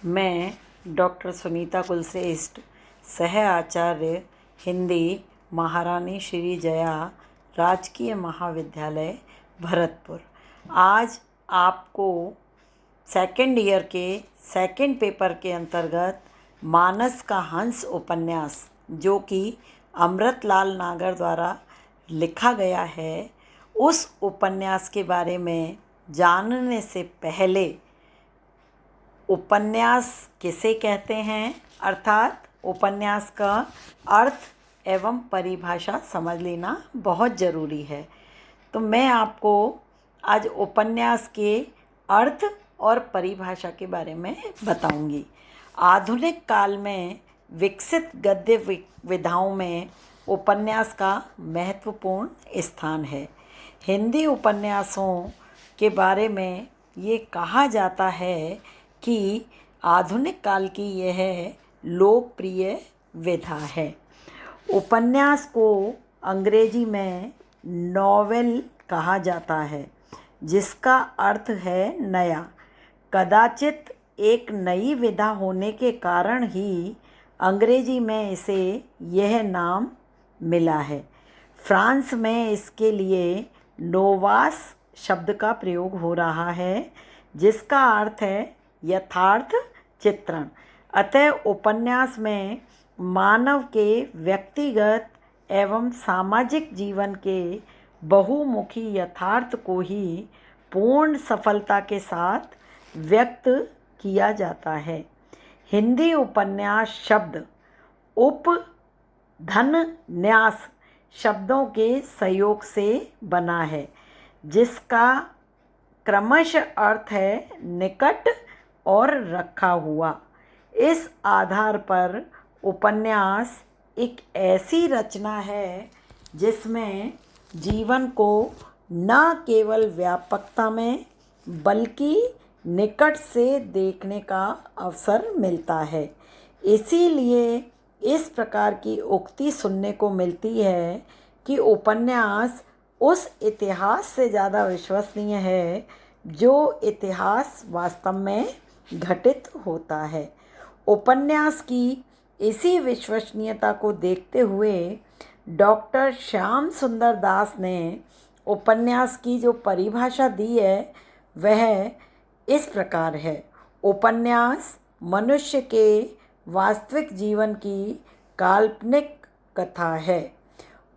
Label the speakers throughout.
Speaker 1: मैं डॉक्टर सुनीता कुलश्रेष्ठ, सह आचार्य हिंदी, महारानी श्री जया राजकीय महाविद्यालय भरतपुर, आज आपको सेकंड ईयर के सेकंड पेपर के अंतर्गत मानस का हंस उपन्यास, जो कि अमृतलाल नागर द्वारा लिखा गया है, उस उपन्यास के बारे में जानने से पहले उपन्यास किसे कहते हैं अर्थात उपन्यास का अर्थ एवं परिभाषा समझ लेना बहुत ज़रूरी है। तो मैं आपको आज उपन्यास के अर्थ और परिभाषा के बारे में बताऊंगी। आधुनिक काल में विकसित गद्य विधाओं में उपन्यास का महत्वपूर्ण स्थान है। हिंदी उपन्यासों के बारे में ये कहा जाता है कि आधुनिक काल की यह लोकप्रिय विधा है। उपन्यास को अंग्रेजी में नॉवेल कहा जाता है, जिसका अर्थ है नया। कदाचित एक नई विधा होने के कारण ही अंग्रेजी में इसे यह नाम मिला है। फ्रांस में इसके लिए नोवास शब्द का प्रयोग हो रहा है, जिसका अर्थ है यथार्थ चित्रण। अतः उपन्यास में मानव के व्यक्तिगत एवं सामाजिक जीवन के बहुमुखी यथार्थ को ही पूर्ण सफलता के साथ व्यक्त किया जाता है। हिंदी उपन्यास शब्द उप धन न्यास शब्दों के संयोग से बना है, जिसका क्रमशः अर्थ है निकट और रखा हुआ। इस आधार पर उपन्यास एक ऐसी रचना है जिसमें जीवन को न केवल व्यापकता में बल्कि निकट से देखने का अवसर मिलता है। इसीलिए इस प्रकार की उक्ति सुनने को मिलती है कि उपन्यास उस इतिहास से ज़्यादा विश्वसनीय है जो इतिहास वास्तव में घटित होता है। उपन्यास की इसी विश्वसनीयता को देखते हुए डॉक्टर श्याम सुंदर दास ने उपन्यास की जो परिभाषा दी है वह इस प्रकार है। उपन्यास मनुष्य के वास्तविक जीवन की काल्पनिक कथा है।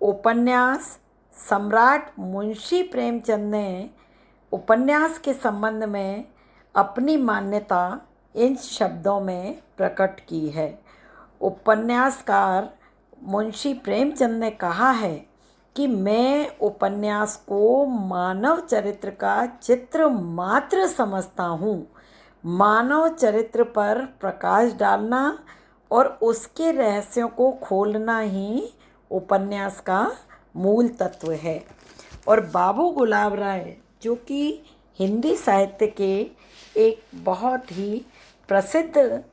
Speaker 1: उपन्यास सम्राट मुंशी प्रेमचंद ने उपन्यास के संबंध में अपनी मान्यता इन शब्दों में प्रकट की है। उपन्यासकार मुंशी प्रेमचंद ने कहा है कि मैं उपन्यास को मानव चरित्र का चित्र मात्र समझता हूँ। मानव चरित्र पर प्रकाश डालना और उसके रहस्यों को खोलना ही उपन्यास का मूल तत्व है। और बाबू गुलाब राय, जो कि हिंदी साहित्य के एक बहुत ही प्रसिद्ध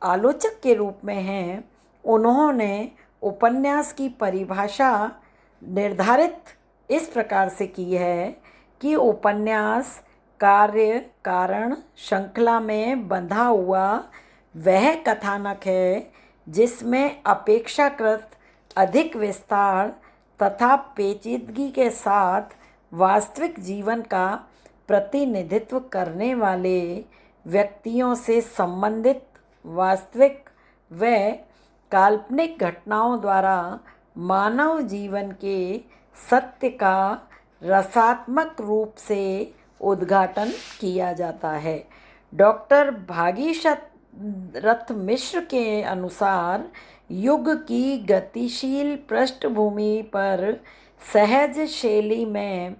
Speaker 1: आलोचक के रूप में हैं, उन्होंने उपन्यास की परिभाषा निर्धारित इस प्रकार से की है कि उपन्यास कार्य कारण श्रृंखला में बंधा हुआ वह कथानक है जिसमें अपेक्षाकृत अधिक विस्तार तथा पेचीदगी के साथ वास्तविक जीवन का प्रतिनिधित्व करने वाले व्यक्तियों से संबंधित वास्तविक व काल्पनिक घटनाओं द्वारा मानव जीवन के सत्य का रसात्मक रूप से उद्घाटन किया जाता है। डॉक्टर भागीरथ मिश्र के अनुसार युग की गतिशील पृष्ठभूमि पर सहज शैली में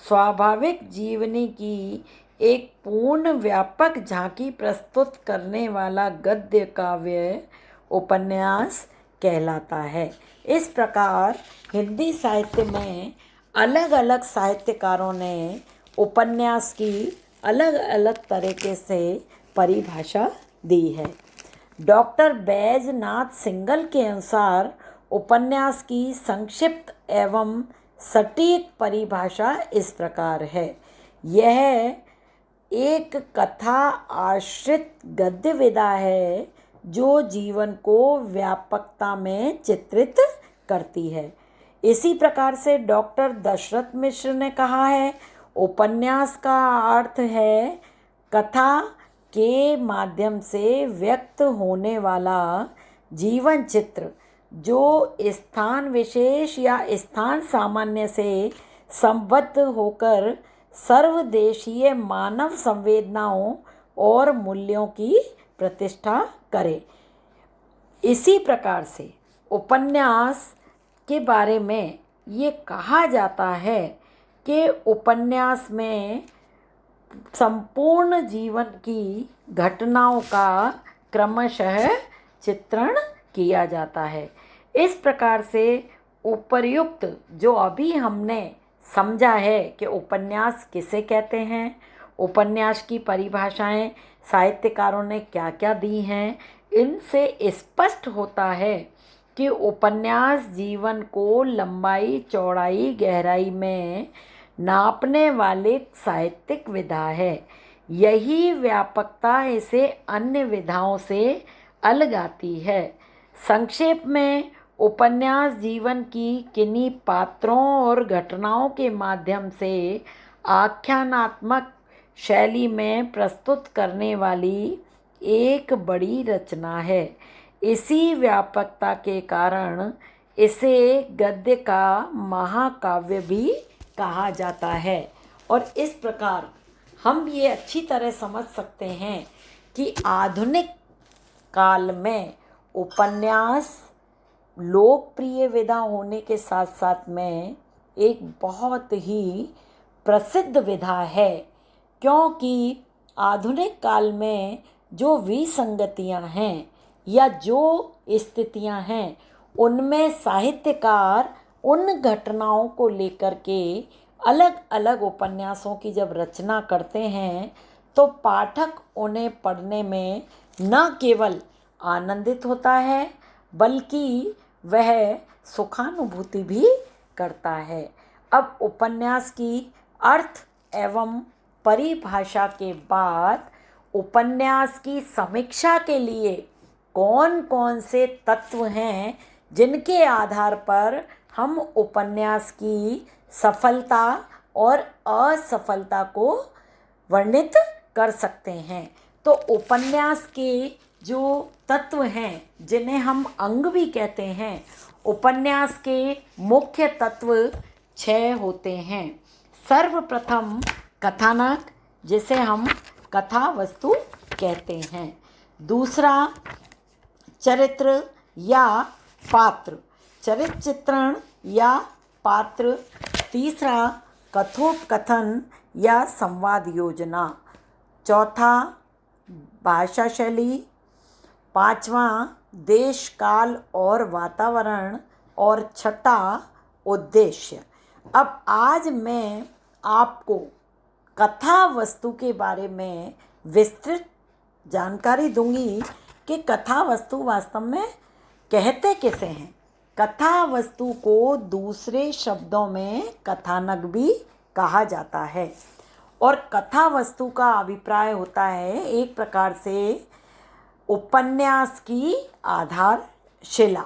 Speaker 1: स्वाभाविक जीवनी की एक पूर्ण व्यापक झांकी प्रस्तुत करने वाला गद्य काव्य उपन्यास कहलाता है। इस प्रकार हिंदी साहित्य में अलग अलग साहित्यकारों ने उपन्यास की अलग अलग तरीके से परिभाषा दी है। डॉक्टर बैजनाथ सिंगल के अनुसार उपन्यास की संक्षिप्त एवं सटीक परिभाषा इस प्रकार है। यह एक कथा आश्रित गद्य विधा है जो जीवन को व्यापकता में चित्रित करती है। इसी प्रकार से डॉक्टर दशरथ मिश्र ने कहा है, उपन्यास का अर्थ है कथा के माध्यम से व्यक्त होने वाला जीवन चित्र जो स्थान विशेष या स्थान सामान्य से संबद्ध होकर सर्वदेशीय मानव संवेदनाओं और मूल्यों की प्रतिष्ठा करे। इसी प्रकार से उपन्यास के बारे में ये कहा जाता है कि उपन्यास में संपूर्ण जीवन की घटनाओं का क्रमशः चित्रण किया जाता है। इस प्रकार से उपर्युक्त जो अभी हमने समझा है कि उपन्यास किसे कहते हैं, उपन्यास की परिभाषाएं साहित्यकारों ने क्या क्या दी हैं, इनसे स्पष्ट होता है कि उपन्यास जीवन को लंबाई चौड़ाई गहराई में नापने वाली साहित्यिक विधा है। यही व्यापकता इसे अन्य विधाओं से अलगाती है। संक्षेप में उपन्यास जीवन की किन्हीं पात्रों और घटनाओं के माध्यम से आख्यानात्मक शैली में प्रस्तुत करने वाली एक बड़ी रचना है। इसी व्यापकता के कारण इसे गद्य का महाकाव्य भी कहा जाता है। और इस प्रकार हम ये अच्छी तरह समझ सकते हैं कि आधुनिक काल में उपन्यास लोकप्रिय विधा होने के साथ साथ में एक बहुत ही प्रसिद्ध विधा है, क्योंकि आधुनिक काल में जो विसंगतियां हैं या जो स्थितियां हैं उनमें साहित्यकार उन घटनाओं को लेकर के अलग अलग उपन्यासों की जब रचना करते हैं तो पाठक उन्हें पढ़ने में न केवल आनंदित होता है बल्कि वह सुखानुभूति भी करता है। अब उपन्यास की अर्थ एवं परिभाषा के बाद उपन्यास की समीक्षा के लिए कौन कौन से तत्व हैं जिनके आधार पर हम उपन्यास की सफलता और असफलता को वर्णित कर सकते हैं। तो उपन्यास के जो तत्व हैं जिन्हें हम अंग भी कहते हैं, उपन्यास के मुख्य तत्व 6 होते हैं। सर्वप्रथम कथानक, जिसे हम कथा वस्तु कहते हैं। दूसरा चरित्र या पात्र, चरित्र चित्रण या पात्र। तीसरा कथोपकथन या संवाद योजना। चौथा भाषा शैली। पांचवा देश काल और वातावरण। और छठा उद्देश्य। अब आज मैं आपको कथा वस्तु के बारे में विस्तृत जानकारी दूंगी कि कथा वस्तु वास्तव में कहते किसे हैं। कथा वस्तु को दूसरे शब्दों में कथानक भी कहा जाता है। और कथा वस्तु का अभिप्राय होता है एक प्रकार से उपन्यास की आधारशिला,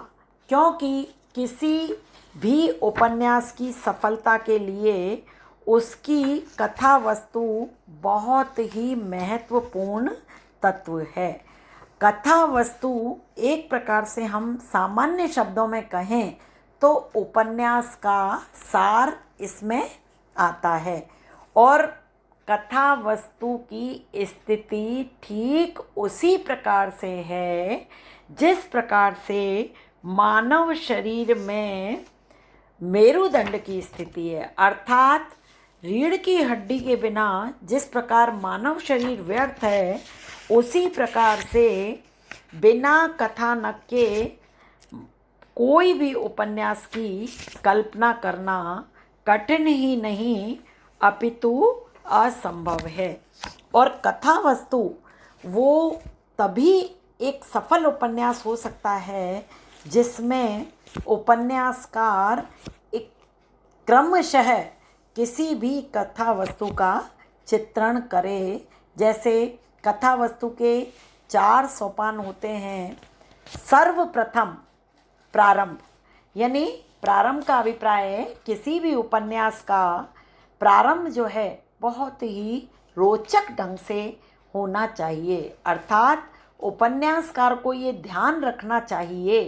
Speaker 1: क्योंकि किसी भी उपन्यास की सफलता के लिए उसकी कथा वस्तु बहुत ही महत्वपूर्ण तत्व है। कथा वस्तु एक प्रकार से हम सामान्य शब्दों में कहें तो उपन्यास का सार इसमें आता है। और कथा वस्तु की स्थिति ठीक उसी प्रकार से है जिस प्रकार से मानव शरीर में मेरुदंड की स्थिति है, अर्थात रीढ़ की हड्डी के बिना जिस प्रकार मानव शरीर व्यर्थ है, उसी प्रकार से बिना कथानक के कोई भी उपन्यास की कल्पना करना कठिन ही नहीं अपितु असंभव है। और कथा वस्तु वो तभी एक सफल उपन्यास हो सकता है जिसमें उपन्यासकार एक क्रमशः किसी भी कथा वस्तु का चित्रण करे जैसे कथा वस्तु के 4 सोपान होते हैं। सर्वप्रथम प्रारंभ, यानी प्रारंभ का अभिप्राय है किसी भी उपन्यास का प्रारंभ जो है बहुत ही रोचक ढंग से होना चाहिए। अर्थात उपन्यासकार को ये ध्यान रखना चाहिए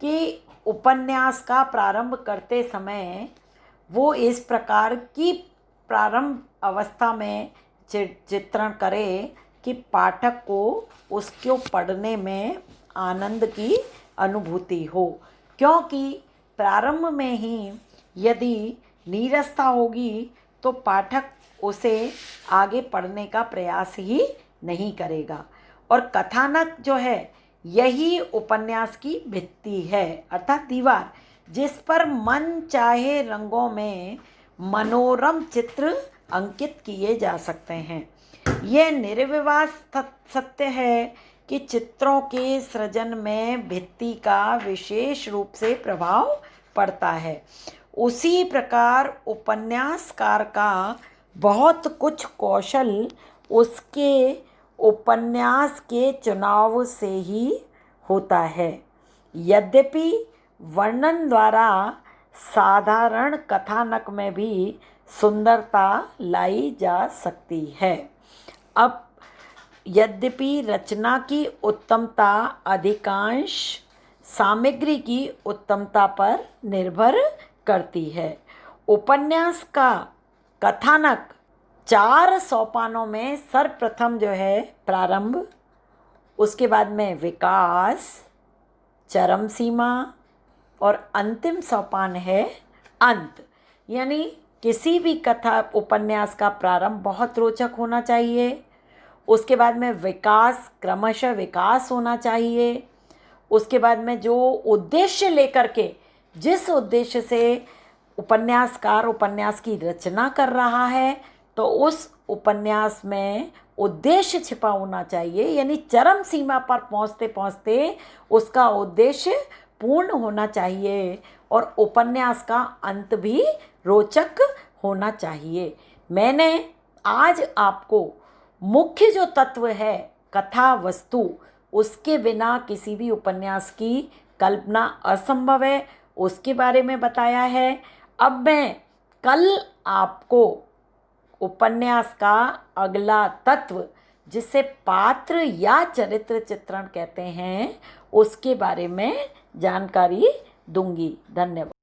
Speaker 1: कि उपन्यास का प्रारंभ करते समय वो इस प्रकार की प्रारंभ अवस्था में चित्रण करे कि पाठक को उसको पढ़ने में आनंद की अनुभूति हो, क्योंकि प्रारंभ में ही यदि नीरसता होगी तो पाठक उसे आगे पढ़ने का प्रयास ही नहीं करेगा। और कथानक जो है यही उपन्यास की भित्ति है, अर्थात दीवार, जिस पर मन चाहे रंगों में मनोरम चित्र अंकित किए जा सकते हैं। यह निर्विवाद सत्य है कि चित्रों के सृजन में भित्ति का विशेष रूप से प्रभाव पड़ता है। उसी प्रकार उपन्यासकार का बहुत कुछ कौशल उसके उपन्यास के चुनाव से ही होता है। यद्यपि वर्णन द्वारा साधारण कथानक में भी सुंदरता लाई जा सकती है। अब यद्यपि रचना की उत्तमता अधिकांश सामग्री की उत्तमता पर निर्भर करती है। उपन्यास का कथानक 4 सोपानों में सर्वप्रथम जो है प्रारंभ, उसके बाद में विकास, चरम सीमा और अंतिम सोपान है अंत। यानी किसी भी कथा उपन्यास का प्रारंभ बहुत रोचक होना चाहिए, उसके बाद में विकास, क्रमशः विकास होना चाहिए, उसके बाद में जो उद्देश्य लेकर के, जिस उद्देश्य से उपन्यासकार उपन्यास की रचना कर रहा है तो उस उपन्यास में उद्देश्य छिपा होना चाहिए। यानी चरम सीमा पर पहुँचते पहुँचते उसका उद्देश्य पूर्ण होना चाहिए और उपन्यास का अंत भी रोचक होना चाहिए। मैंने आज आपको मुख्य जो तत्व है कथा वस्तु, उसके बिना किसी भी उपन्यास की कल्पना असंभव है, उसके बारे में बताया है। अब मैं कल आपको उपन्यास का अगला तत्व, जिसे पात्र या चरित्र चित्रण कहते हैं, उसके बारे में जानकारी दूंगी। धन्यवाद।